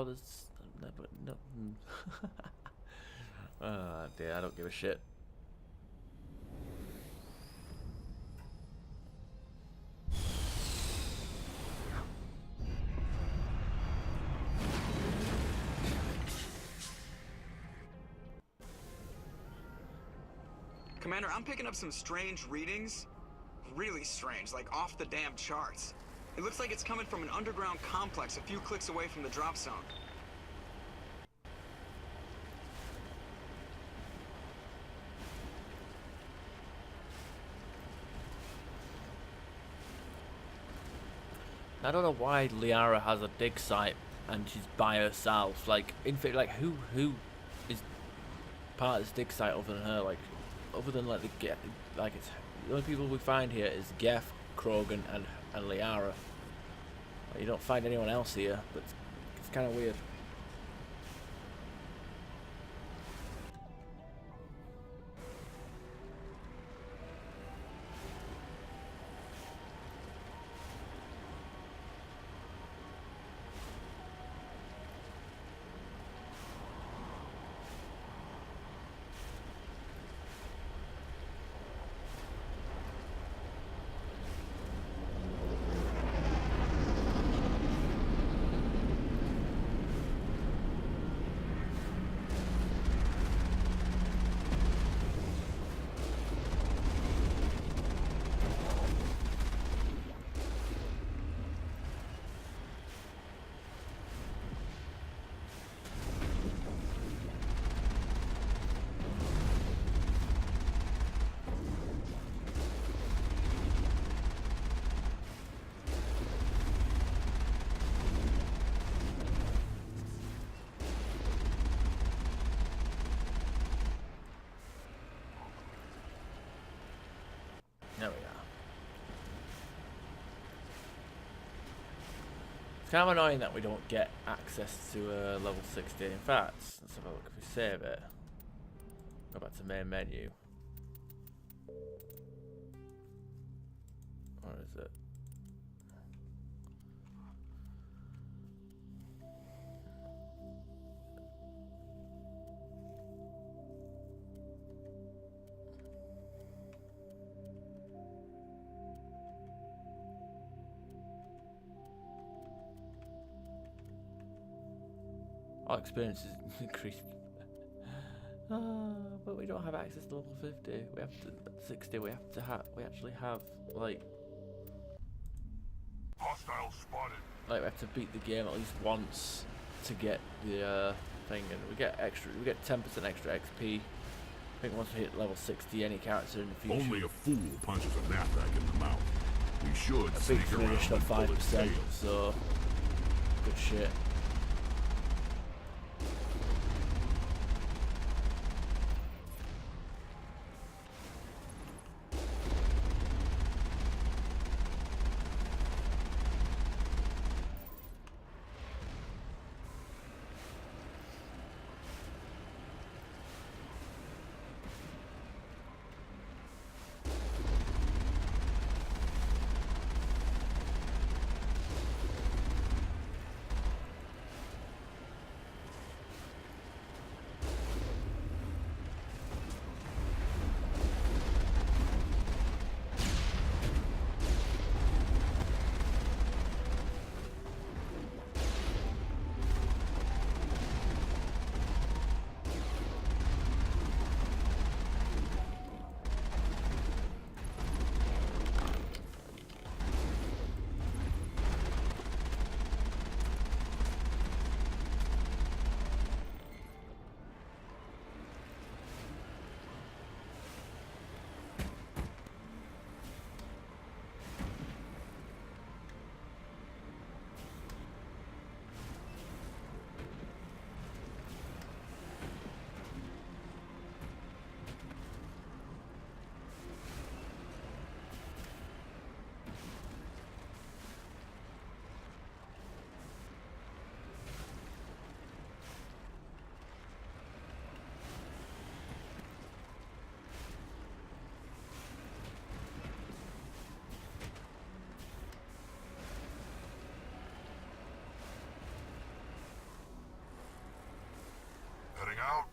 there's no. Oh dear, I don't give a shit. Commander, I'm picking up some strange readings. Really strange, like off the damn charts. It looks like it's coming from an underground complex a few clicks away from the drop zone. I don't know why Liara has a dig site and she's by herself. Like, in fact, like who is part of this dig site other than her? Like, other than like it's the only people we find here is Geff, Krogan, and Liara. Like, you don't find anyone else here, but it's kind of weird. There we are. It's kind of annoying that we don't get access to level 60. In fact, let's have a look. If we save it, go back to main menu. Where is it? Our experience is increased. But we don't have access to level 50. We have to 60. We have to have. We actually have like. Hostile spotted. Like we have to beat the game at least once to get the thing, and we get extra. We get 10% extra XP. I think once we hit level 60, any character in the future. Only a fool punches a knapsack in the mouth. We should A big sneak around additional and pull its 5%. tail. So good shit. out.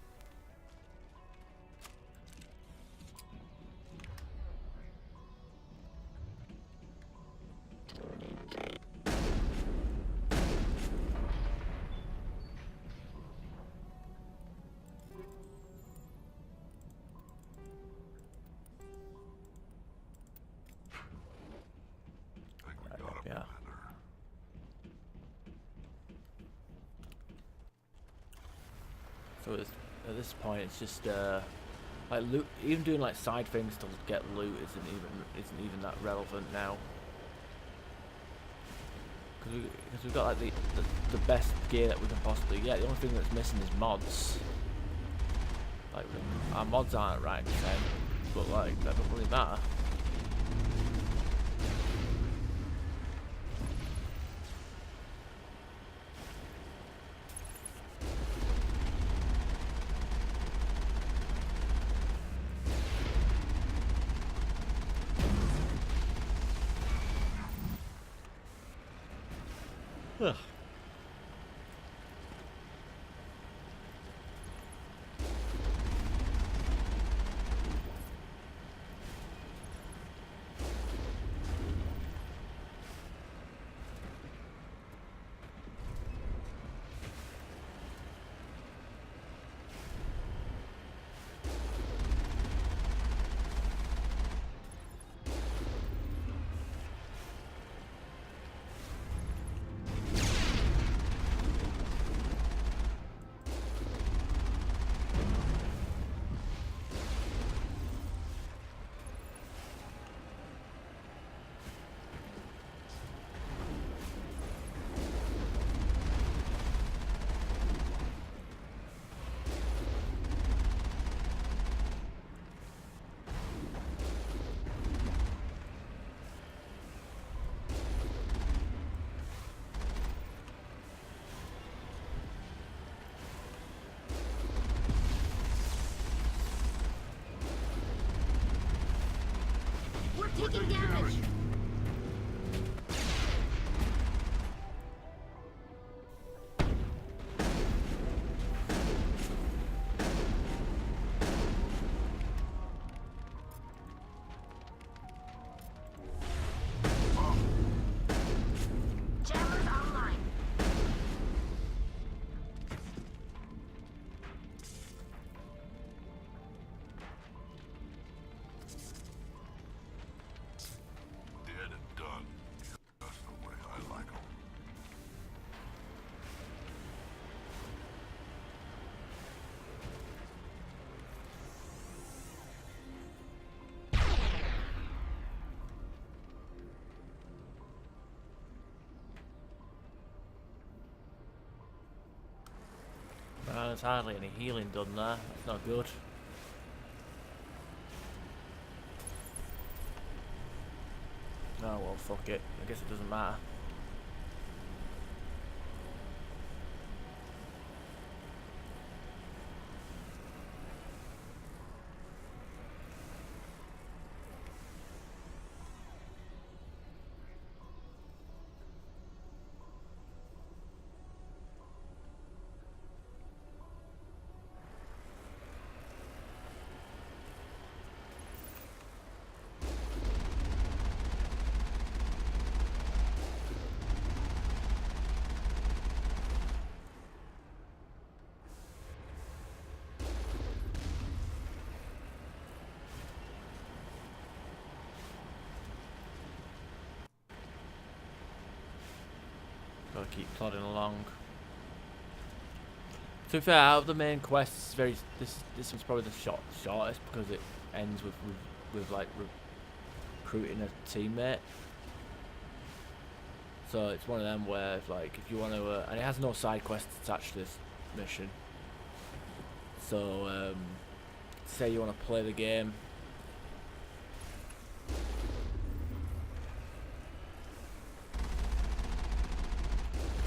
I think we got him, Yeah. Commander. So at this point, it's just like loot. Even doing like side things to get loot isn't even that relevant now. Because we've got like the best gear that we can possibly get. The only thing that's missing is mods. Like our mods aren't right percent, but like that don't really matter. Ugh. We're taking damage. Jammers online. Dead and done. That's the way I like 'em. There's hardly any healing done there. That's not good. Oh well, fuck it. I guess it doesn't matter. Gotta keep plodding along. To be fair, out of the main quests, this is probably the shortest because it ends with like recruiting a teammate. So it's one of them where if you want to, and it has no side quests attached to this mission. So say you want to play the game.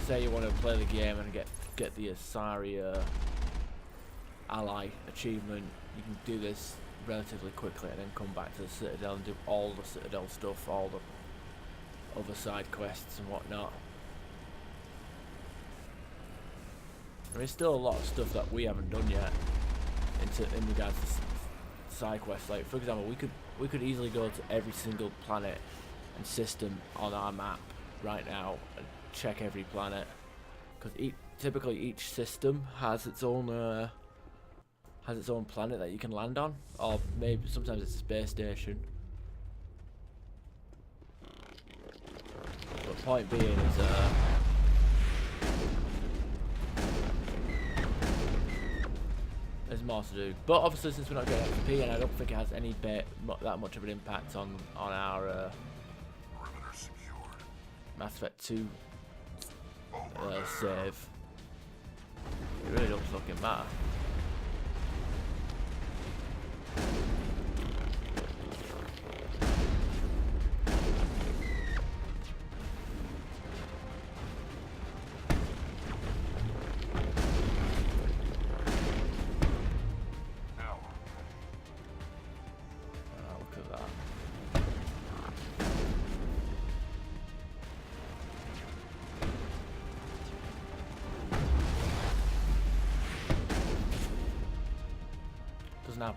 Say you want to play the game and get the Asaria ally achievement, you can do this relatively quickly and then come back to the Citadel and do all the Citadel stuff, all the other side quests and whatnot. There's still a lot of stuff that we haven't done yet in regards to side quests. Like, for example, we could easily go to every single planet and system on our map right now and check every planet, because typically each system has its own planet that you can land on, or maybe sometimes it's a space station. But point being is there's more to do. But obviously, since we're not getting XP, and I don't think it has any that much of an impact on our Mass Effect 2 save. It really don't fucking matter.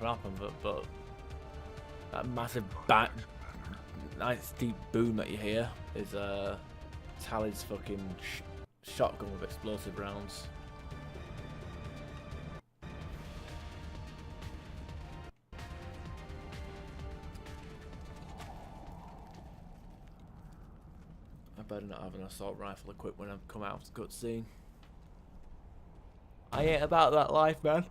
Happen, but that massive nice deep boom that you hear is Tally's fucking shotgun with explosive rounds. I better not have an assault rifle equipped when I come out of the cutscene. I ain't about that life, man.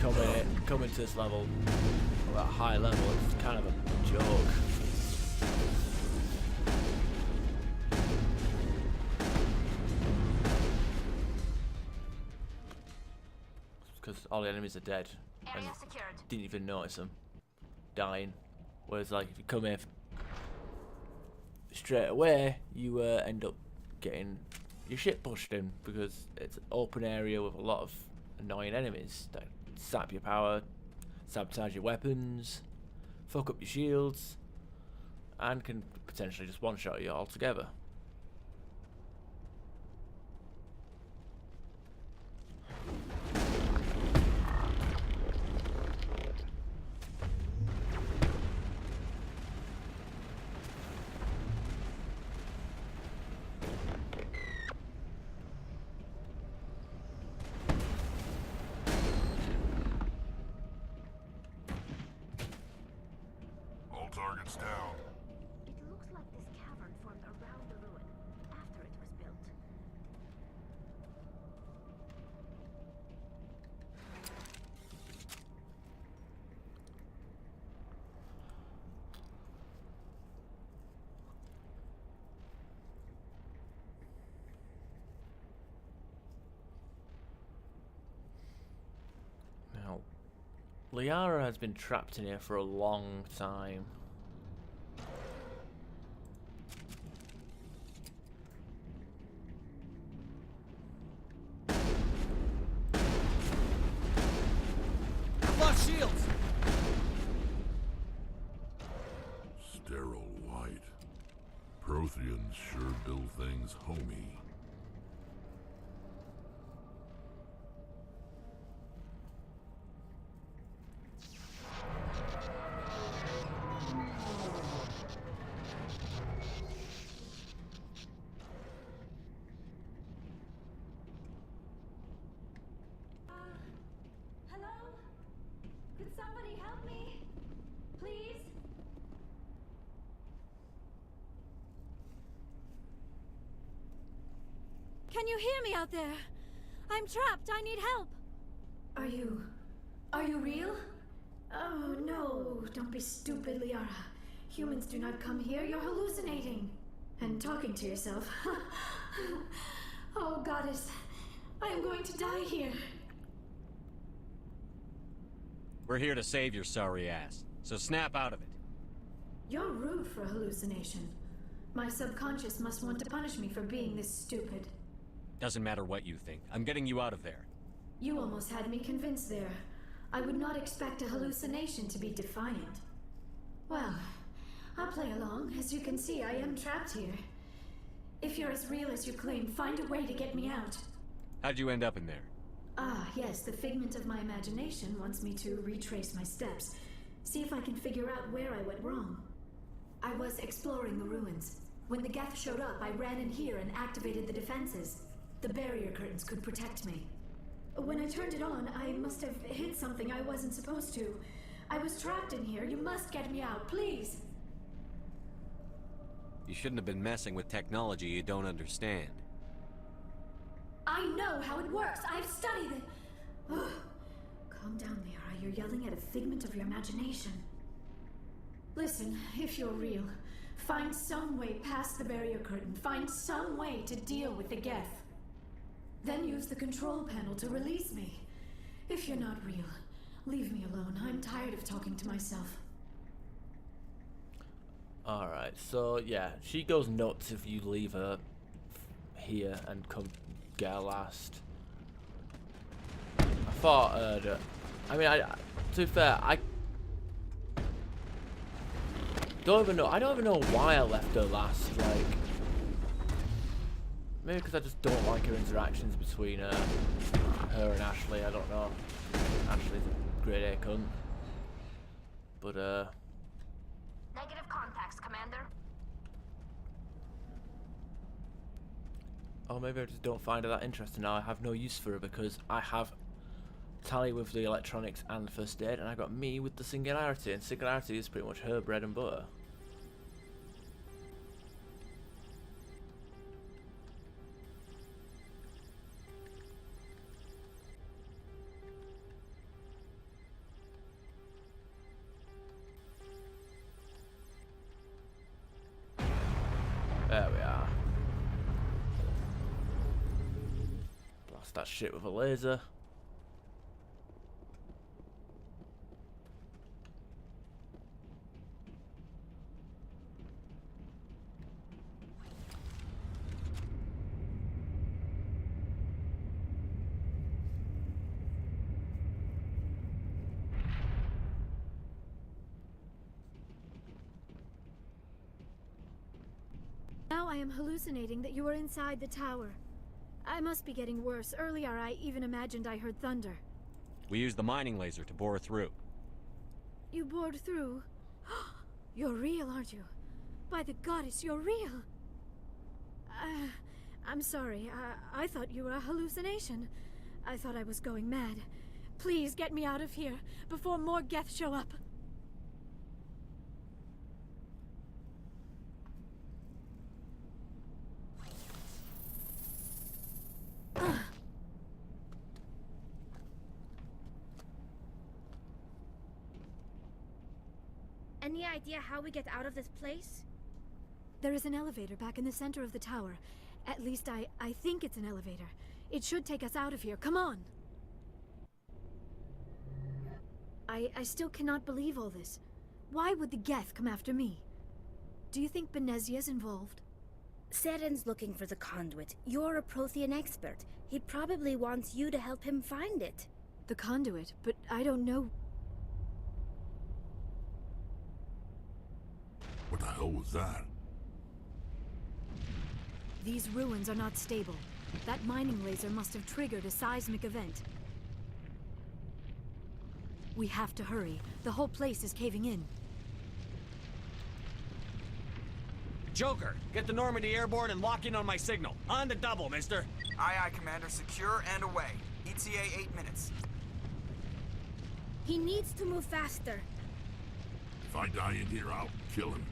When you come into this level, or that high level, it's kind of a joke. Because all the enemies are dead and didn't even notice them dying. Whereas, like, if you come in straight away, you end up getting your shit pushed in, because it's an open area with a lot of annoying enemies that sap your power, sabotage your weapons, fuck up your shields, and can potentially just one-shot you altogether. Targets down. It looks like this cavern formed around the ruin after it was built. Now, Liara has been trapped in here for a long time. Shields! Sterile white. Protheans sure build things homey. Could somebody help me? Please? Can you hear me out there? I'm trapped. I need help. Are you real? Oh no, don't be stupid, Liara. Humans do not come here, you're hallucinating. And talking to yourself. Oh, goddess, I am going to die here. We're here to save your sorry ass, so snap out of it. You're rude for a hallucination. My subconscious must want to punish me for being this stupid. Doesn't matter what you think. I'm getting you out of there. You almost had me convinced there. I would not expect a hallucination to be defiant. Well, I'll play along. As you can see, I am trapped here. If you're as real as you claim, find a way to get me out. How'd you end up in there? Ah, yes, the figment of my imagination wants me to retrace my steps. See if I can figure out where I went wrong. I was exploring the ruins. When the Geth showed up, I ran in here and activated the defenses. The barrier curtains could protect me. When I turned it on, I must have hit something I wasn't supposed to. I was trapped in here. You must get me out, please. You shouldn't have been messing with technology you don't understand. I know how it works. I've studied it. Ugh. Calm down, Liara. You're yelling at a figment of your imagination. Listen, if you're real, find some way past the barrier curtain. Find some way to deal with the Geth. Then use the control panel to release me. If you're not real, leave me alone. I'm tired of talking to myself. Alright, so yeah, she goes nuts if you leave her here and come get her last. I thought, I mean, to be fair, I don't even know why I left her last, like, maybe because I just don't like her interactions between her and Ashley, I don't know. Ashley's a grade A cunt. But, Negative contacts, Commander. oh, maybe I just don't find her that interesting now. I have no use for her because I have Tally with the electronics and first aid, and I got me with the singularity, and singularity is pretty much her bread and butter. There we are. Blast that shit with a laser. Now I am hallucinating that you are inside the tower. I must be getting worse. Earlier I even imagined I heard thunder. We used the mining laser to bore through. You bored through? You're real, aren't you? By the goddess, you're real! I'm sorry. I thought you were a hallucination. I thought I was going mad. Please get me out of here before more Geth show up. Any idea how we get out of this place? There is an elevator back in the center of the tower. At least I think it's an elevator. It should take us out of here. Come on! I still cannot believe all this. Why would the Geth come after me? Do you think Benezia's involved? Seren's looking for the conduit. You're a Prothean expert. He probably wants you to help him find it. The conduit? But I don't know... What the hell was that? These ruins are not stable. That mining laser must have triggered a seismic event. We have to hurry. The whole place is caving in. Joker, get the Normandy airborne and lock in on my signal. On the double, mister. Aye, aye, Commander. Secure and away. ETA 8 minutes. He needs to move faster. If I die in here, I'll kill him.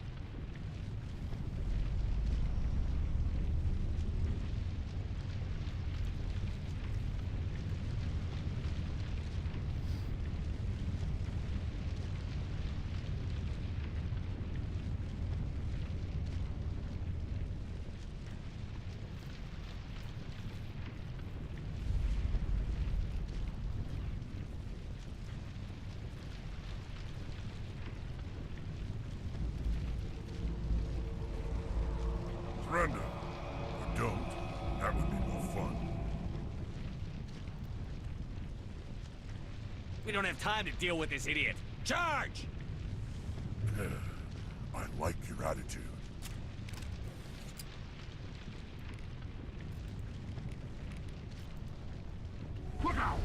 We don't have time to deal with this idiot. Charge! I like your attitude. Look out!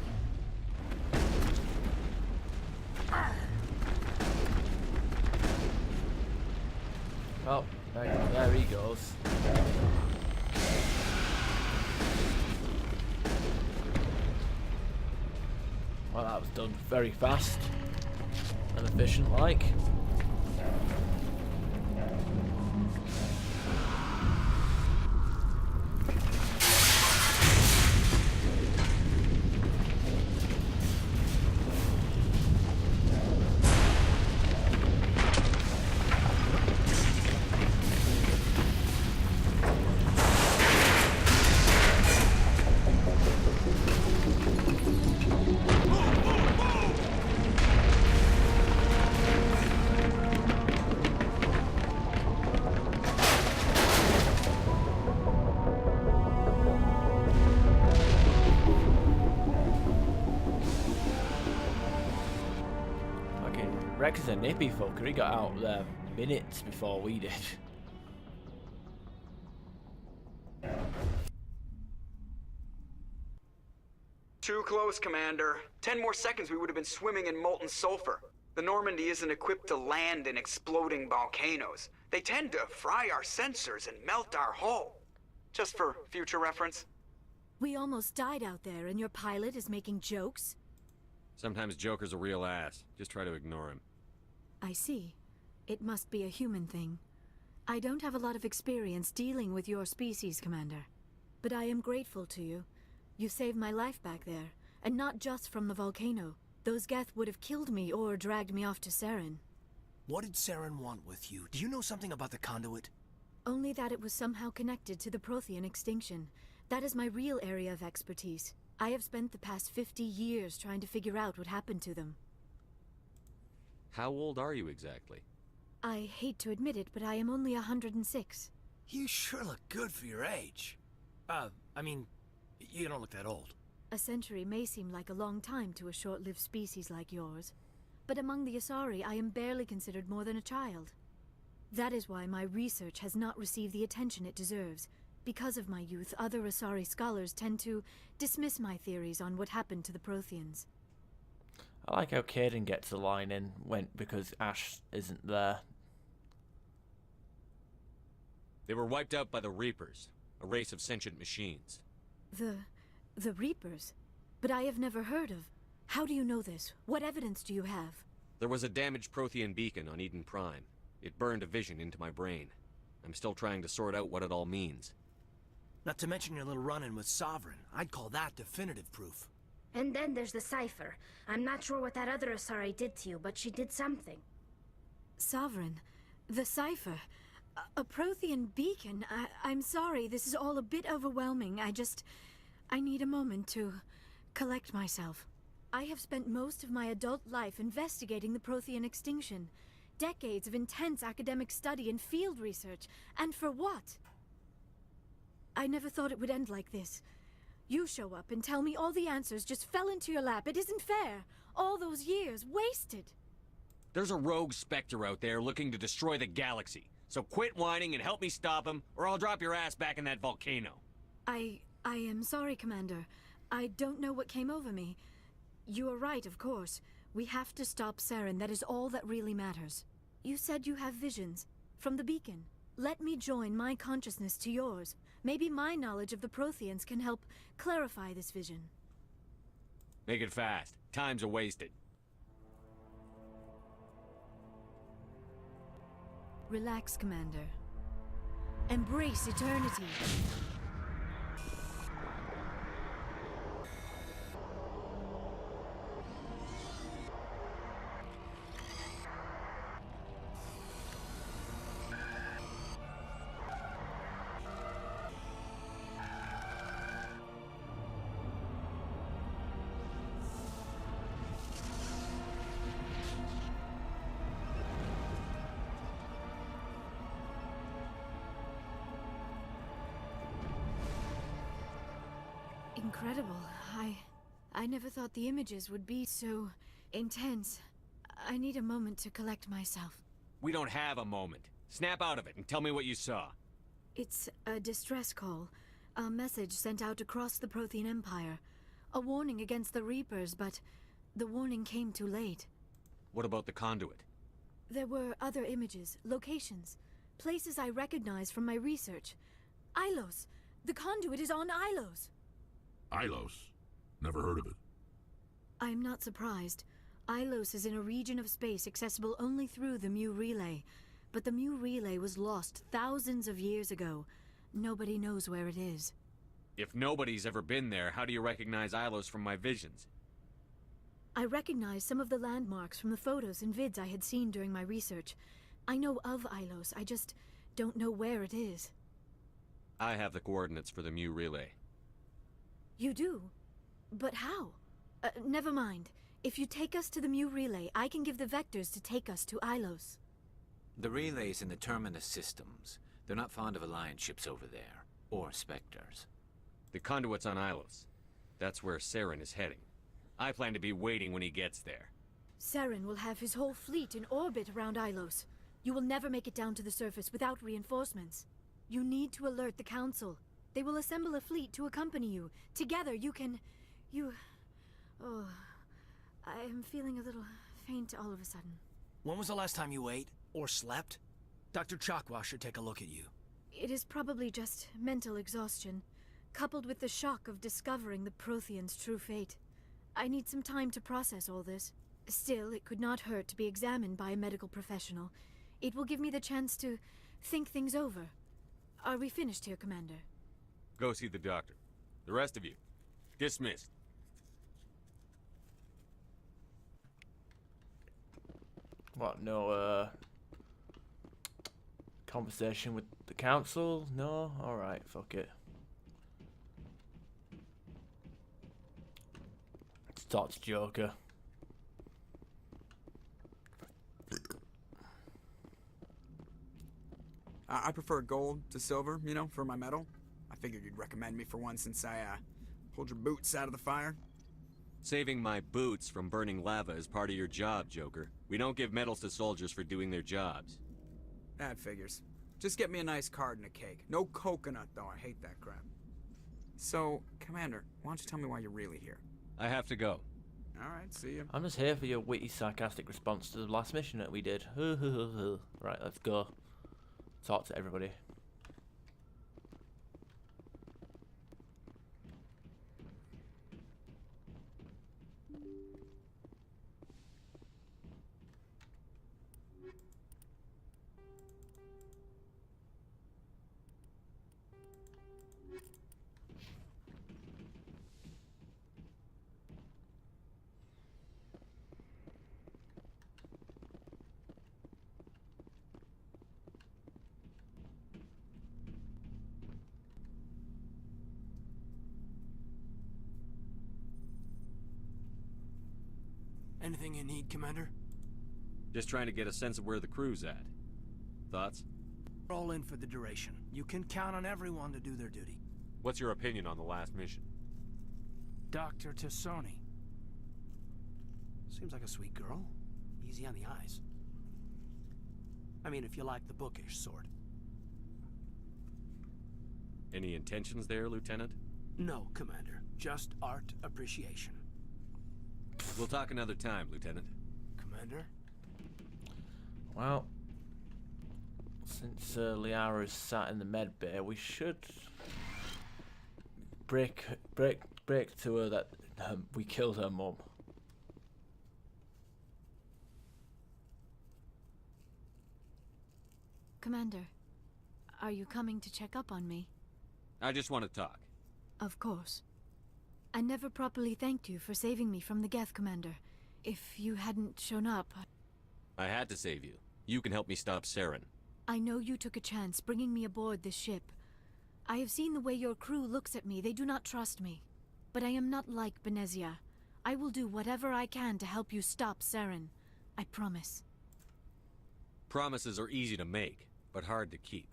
Oh, there he goes. Well, that was done very fast and efficient like. Rex is a nippy fucker, he got out there minutes before we did. Too close, Commander. 10 more seconds we would have been swimming in molten sulfur. The Normandy isn't equipped to land in exploding volcanoes. They tend to fry our sensors and melt our hull. Just for future reference. We almost died out there, and your pilot is making jokes? Sometimes Joker's a real ass. Just try to ignore him. I see. It must be a human thing. I don't have a lot of experience dealing with your species, Commander. But I am grateful to you. You saved my life back there, and not just from the volcano. Those Geth would have killed me or dragged me off to Saren. What did Saren want with you? Do you know something about the conduit? Only that it was somehow connected to the Prothean extinction. That is my real area of expertise. I have spent the past 50 years trying to figure out what happened to them. How old are you exactly? I hate to admit it, but I am only 106. You sure look good for your age. I mean, you don't look that old. A century may seem like a long time to a short-lived species like yours. But among the Asari, I am barely considered more than a child. That is why my research has not received the attention it deserves. Because of my youth, other Asari scholars tend to dismiss my theories on what happened to the Protheans. I like how Caden gets a line in because Ash isn't there. They were wiped out by the Reapers, a race of sentient machines. The Reapers? But I have never heard of. How do you know this? What evidence do you have? There was a damaged Prothean beacon on Eden Prime. It burned a vision into my brain. I'm still trying to sort out what it all means. Not to mention your little run-in with Sovereign. I'd call that definitive proof. And then there's the cipher. I'm not sure what that other Asari did to you, but she did something. Sovereign. The cipher. A Prothean beacon. I'm sorry, this is all a bit overwhelming. I need a moment to collect myself. I have spent most of my adult life investigating the Prothean extinction. Decades of intense academic study and field research. And for what? I never thought it would end like this. You show up and tell me all the answers just fell into your lap. It isn't fair. All those years wasted. There's a rogue Spectre out there looking to destroy the galaxy. So quit whining and help me stop him, or I'll drop your ass back in that volcano. I am sorry, Commander. I don't know what came over me. You are right, of course. We have to stop Saren. That is all that really matters. You said you have visions. From the beacon. Let me join my consciousness to yours. Maybe my knowledge of the Protheans can help clarify this vision. Make it fast. Time's a wasted. Relax, Commander. Embrace eternity. Incredible. I never thought the images would be so intense. I need a moment to collect myself. We don't have a moment. Snap out of it and tell me what you saw. It's a distress call. A message sent out across the Prothean Empire. A warning against the Reapers, but the warning came too late. What about the conduit? There were other images, locations, places I recognized from my research. Ilos! The conduit is on Ilos! Ilos? Never heard of it. I'm not surprised. Ilos is in a region of space accessible only through the Mu Relay. But the Mu Relay was lost thousands of years ago. Nobody knows where it is. If nobody's ever been there, how do you recognize Ilos from my visions? I recognize some of the landmarks from the photos and vids I had seen during my research. I know of Ilos, I just don't know where it is. I have the coordinates for the Mu Relay. You do? But how? Never mind. If you take us to the Mu Relay, I can give the vectors to take us to Ilos. The relay's in the Terminus systems. They're not fond of Alliance ships over there. Or Spectres. The conduit's on Ilos. That's where Saren is heading. I plan to be waiting when he gets there. Saren will have his whole fleet in orbit around Ilos. You will never make it down to the surface without reinforcements. You need to alert the Council. They will assemble a fleet to accompany you. Together you can... Oh... I am feeling a little faint all of a sudden. When was the last time you ate? Or slept? Dr. Chakwa should take a look at you. It is probably just mental exhaustion, coupled with the shock of discovering the Prothean's true fate. I need some time to process all this. Still, it could not hurt to be examined by a medical professional. It will give me the chance to think things over. Are we finished here, Commander? Go see the doctor. The rest of you, dismissed. What, no, conversation with the council? No? Alright, fuck it. Let's talk to Joker. I prefer gold to silver, you know, for my medal. I figured you'd recommend me for one since I, pulled your boots out of the fire. Saving my boots from burning lava is part of your job, Joker. We don't give medals to soldiers for doing their jobs. That figures. Just get me a nice card and a cake. No coconut, though. I hate that crap. So, Commander, why don't you tell me why you're really here? I have to go. Alright, see you. I'm just here for your witty, sarcastic response to the last mission that we did. Right, let's go. Talk to everybody. Anything you need, Commander? Just trying to get a sense of where the crew's at. Thoughts? We're all in for the duration. You can count on everyone to do their duty. What's your opinion on the last mission? Dr. Tassoni. Seems like a sweet girl. Easy on the eyes. I mean, if you like the bookish sort. Any intentions there, Lieutenant? No, Commander. Just art appreciation. We'll talk another time, Lieutenant. Commander? Well, since Liara is sat in the med bay, we should break to her that we killed her mum. Commander, are you coming to check up on me? I just want to talk. Of course. I never properly thanked you for saving me from the Geth, Commander. If you hadn't shown up... I had to save you. You can help me stop Saren. I know you took a chance bringing me aboard this ship. I have seen the way your crew looks at me. They do not trust me. But I am not like Benezia. I will do whatever I can to help you stop Saren. I promise. Promises are easy to make, but hard to keep.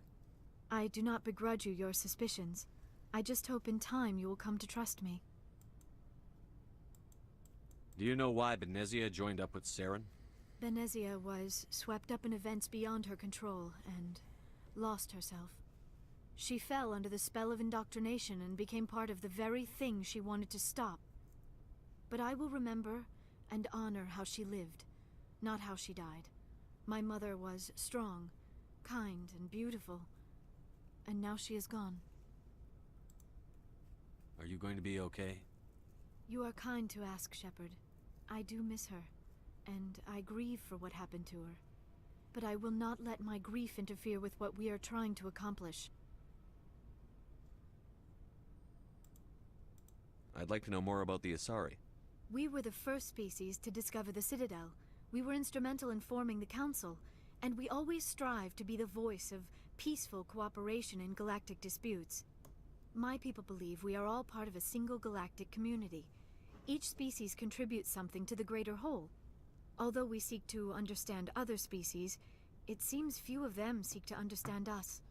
I do not begrudge you your suspicions. I just hope in time you will come to trust me. Do you know why Benezia joined up with Saren? Benezia was swept up in events beyond her control and lost herself. She fell under the spell of indoctrination and became part of the very thing she wanted to stop. But I will remember and honor how she lived, not how she died. My mother was strong, kind, and beautiful, and now she is gone. Are you going to be okay? You are kind to ask, Shepard. I do miss her, and I grieve for what happened to her. But I will not let my grief interfere with what we are trying to accomplish. I'd like to know more about the Asari. We were the first species to discover the Citadel. We were instrumental in forming the Council, and we always strive to be the voice of peaceful cooperation in galactic disputes. My people believe we are all part of a single galactic community. Each species contributes something to the greater whole. Although we seek to understand other species, it seems few of them seek to understand us.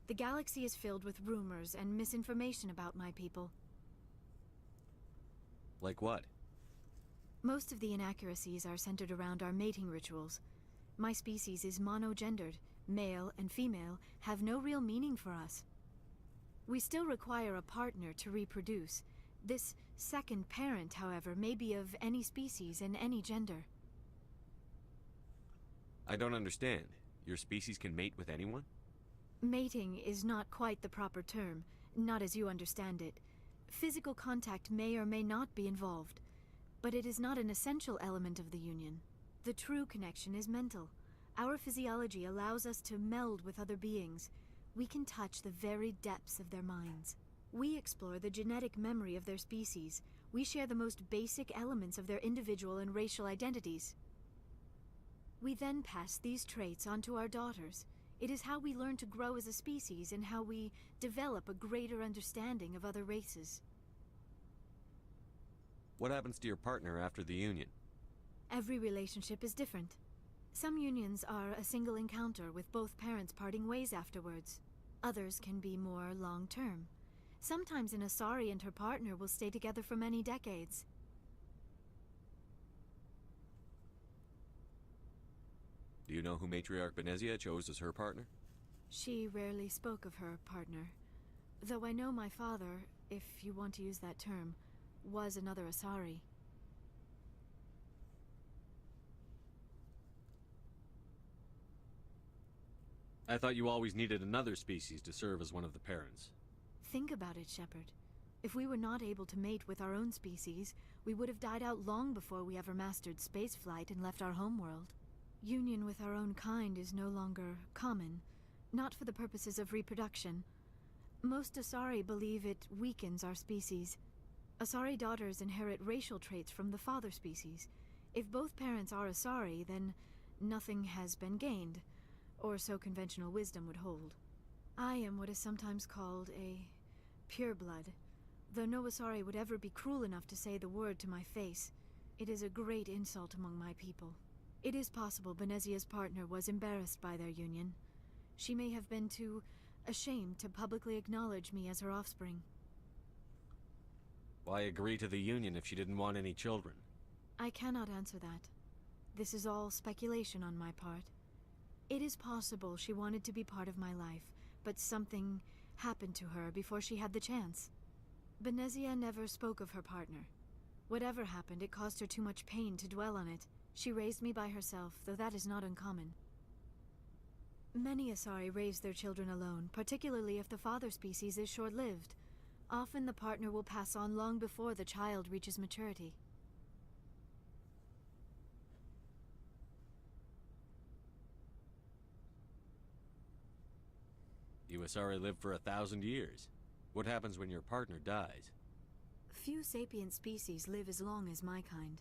The galaxy is filled with rumors and misinformation about my people. Like what? Most of the inaccuracies are centered around our mating rituals. My species is monogendered. Male and female have no real meaning for us. We still require a partner to reproduce. This second parent, however, may be of any species and any gender. I don't understand. Your species can mate with anyone? Mating is not quite the proper term, not as you understand it. Physical contact may or may not be involved, but it is not an essential element of the union. The true connection is mental. Our physiology allows us to meld with other beings. We can touch the very depths of their minds. We explore the genetic memory of their species. We share the most basic elements of their individual and racial identities. We then pass these traits on to our daughters. It is how we learn to grow as a species and how we develop a greater understanding of other races. What happens to your partner after the union? Every relationship is different. Some unions are a single encounter with both parents parting ways afterwards. Others can be more long-term. Sometimes an Asari and her partner will stay together for many decades. Do you know who Matriarch Benezia chose as her partner? She rarely spoke of her partner. Though I know my father, if you want to use that term, was another Asari. I thought you always needed another species to serve as one of the parents. Think about it, Shepard. If we were not able to mate with our own species, we would have died out long before we ever mastered spaceflight and left our homeworld. Union with our own kind is no longer common, not for the purposes of reproduction. Most Asari believe it weakens our species. Asari daughters inherit racial traits from the father species. If both parents are Asari, then nothing has been gained, or so conventional wisdom would hold. I am what is sometimes called a pureblood, though no Asari would ever be cruel enough to say the word to my face. It is a great insult among my people. It is possible Benezia's partner was embarrassed by their union. She may have been too ashamed to publicly acknowledge me as her offspring. Why agree to the union if she didn't want any children? I cannot answer that. This is all speculation on my part. It is possible she wanted to be part of my life, but something happened to her before she had the chance. Benezia never spoke of her partner. Whatever happened, it caused her too much pain to dwell on it. She raised me by herself, though that is not uncommon. Many Asari raise their children alone, particularly if the father species is short-lived. Often the partner will pass on long before the child reaches maturity. You Asari live for 1,000 years. What happens when your partner dies? Few sapient species live as long as my kind.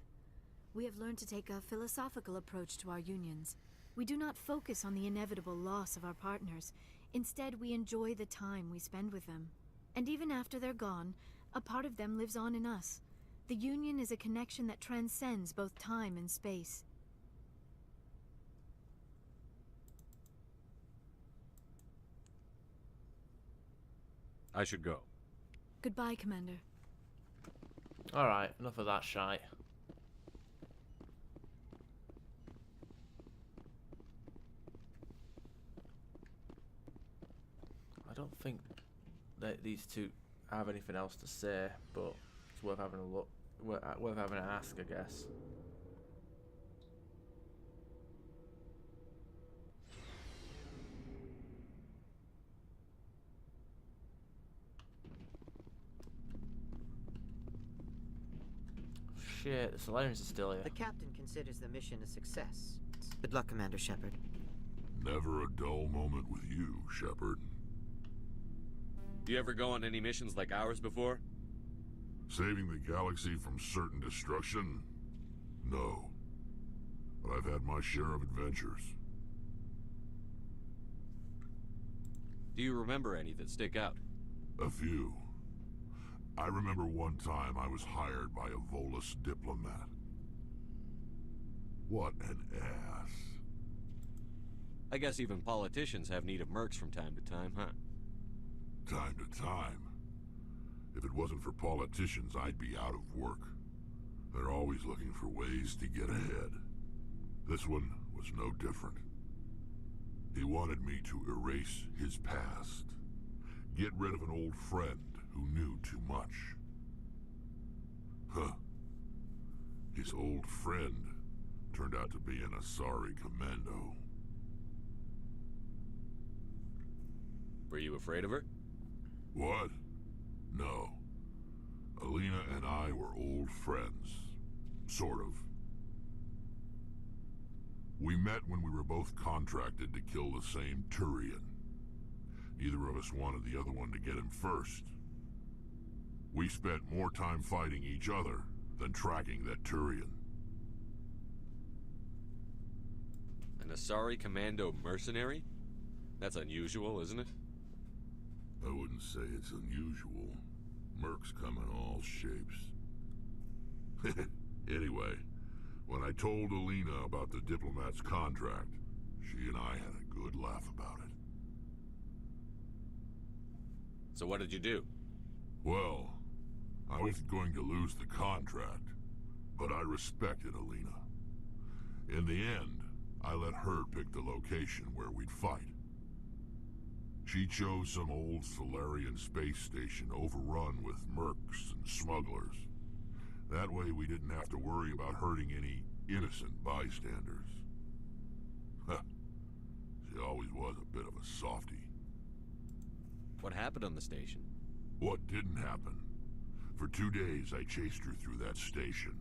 We have learned to take a philosophical approach to our unions. We do not focus on the inevitable loss of our partners. Instead, we enjoy the time we spend with them. And even after they're gone, a part of them lives on in us. The union is a connection that transcends both time and space. I should go. Goodbye, Commander. Alright, enough of that shite. I don't think that these two have anything else to say, but it's worth having a look. Worth having an ask, I guess. Shit, the Solarians are still here. The captain considers the mission a success. Good luck, Commander Shepard. Never a dull moment with you, Shepard. You ever go on any missions like ours before? Saving the galaxy from certain destruction? No. But I've had my share of adventures. Do you remember any that stick out? A few. I remember one time I was hired by a Volus diplomat. What an ass. I guess even politicians have need of mercs from time to time, huh? Time to time. If it wasn't for politicians, I'd be out of work. They're always looking for ways to get ahead. This one was no different. He wanted me to erase his past. Get rid of an old friend who knew too much. Huh. His old friend turned out to be an Asari commando. Were you afraid of her? What? No. Alina and I were old friends. Sort of. We met when we were both contracted to kill the same Turian. Neither of us wanted the other one to get him first. We spent more time fighting each other than tracking that Turian. An Asari commando mercenary? That's unusual, isn't it? I wouldn't say it's unusual. Mercs come in all shapes. Anyway, when I told Alina about the diplomat's contract, she and I had a good laugh about it. So what did you do? Well, I wasn't going to lose the contract, but I respected Alina. In the end, I let her pick the location where we'd fight. She chose some old Solarian space station overrun with mercs and smugglers. That way we didn't have to worry about hurting any innocent bystanders. Huh. She always was a bit of a softie. What happened on the station? What didn't happen? For 2 days I chased her through that station,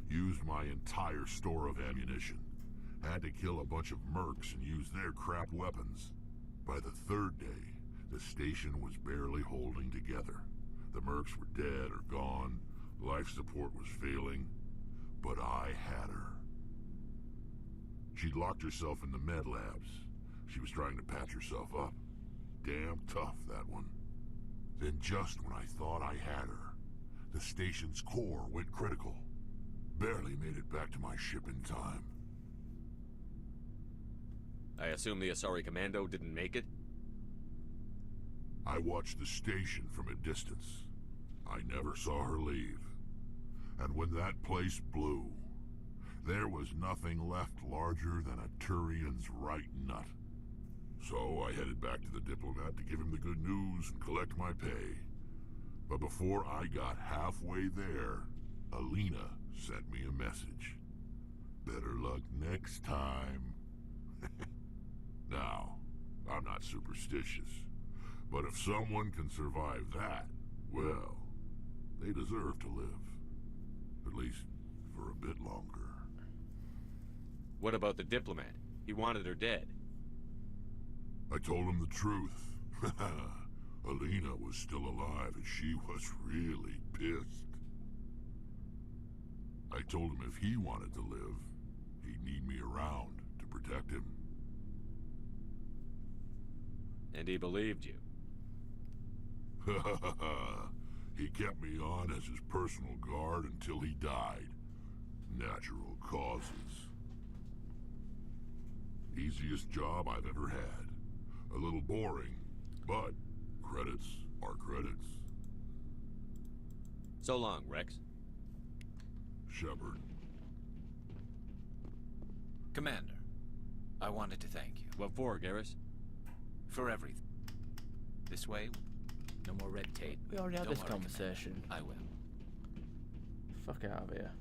used my entire store of ammunition, had to kill a bunch of mercs and use their crap weapons. By the 3rd day, the station was barely holding together. The mercs were dead or gone, life support was failing, but I had her. She'd locked herself in the med labs. She was trying to patch herself up. Damn tough, that one. Then just when I thought I had her, the station's core went critical. Barely made it back to my ship in time. I assume the Asari commando didn't make it? I watched the station from a distance. I never saw her leave. And when that place blew, there was nothing left larger than a Turian's right nut. So I headed back to the diplomat to give him the good news and collect my pay. But before I got halfway there, Alina sent me a message. Better luck next time. Now, I'm not superstitious, but if someone can survive that, well, they deserve to live. At least for a bit longer. What about the diplomat? He wanted her dead. I told him the truth. Alina was still alive and she was really pissed. I told him if he wanted to live, he'd need me around to protect him. And he believed you. He kept me on as his personal guard until he died. Natural causes. Easiest job I've ever had. A little boring, but credits are credits. So long, Rex. Shepard. Commander, I wanted to thank you. What for, Garrus? For everything. This way. No more red tape. We already had Don't this worry, conversation. Commander. I will. Fuck out of here.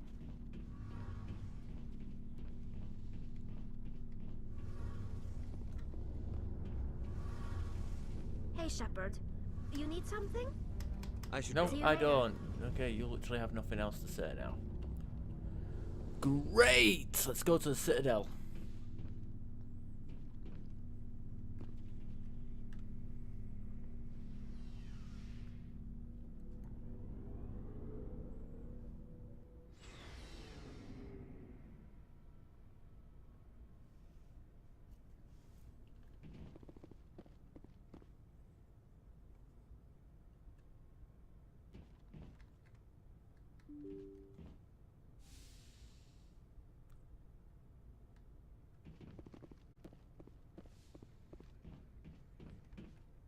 Hey, Shepard. You need something? I should. No, See you I later. don't. Okay, you literally have nothing else to say now. Great! Let's go to the Citadel.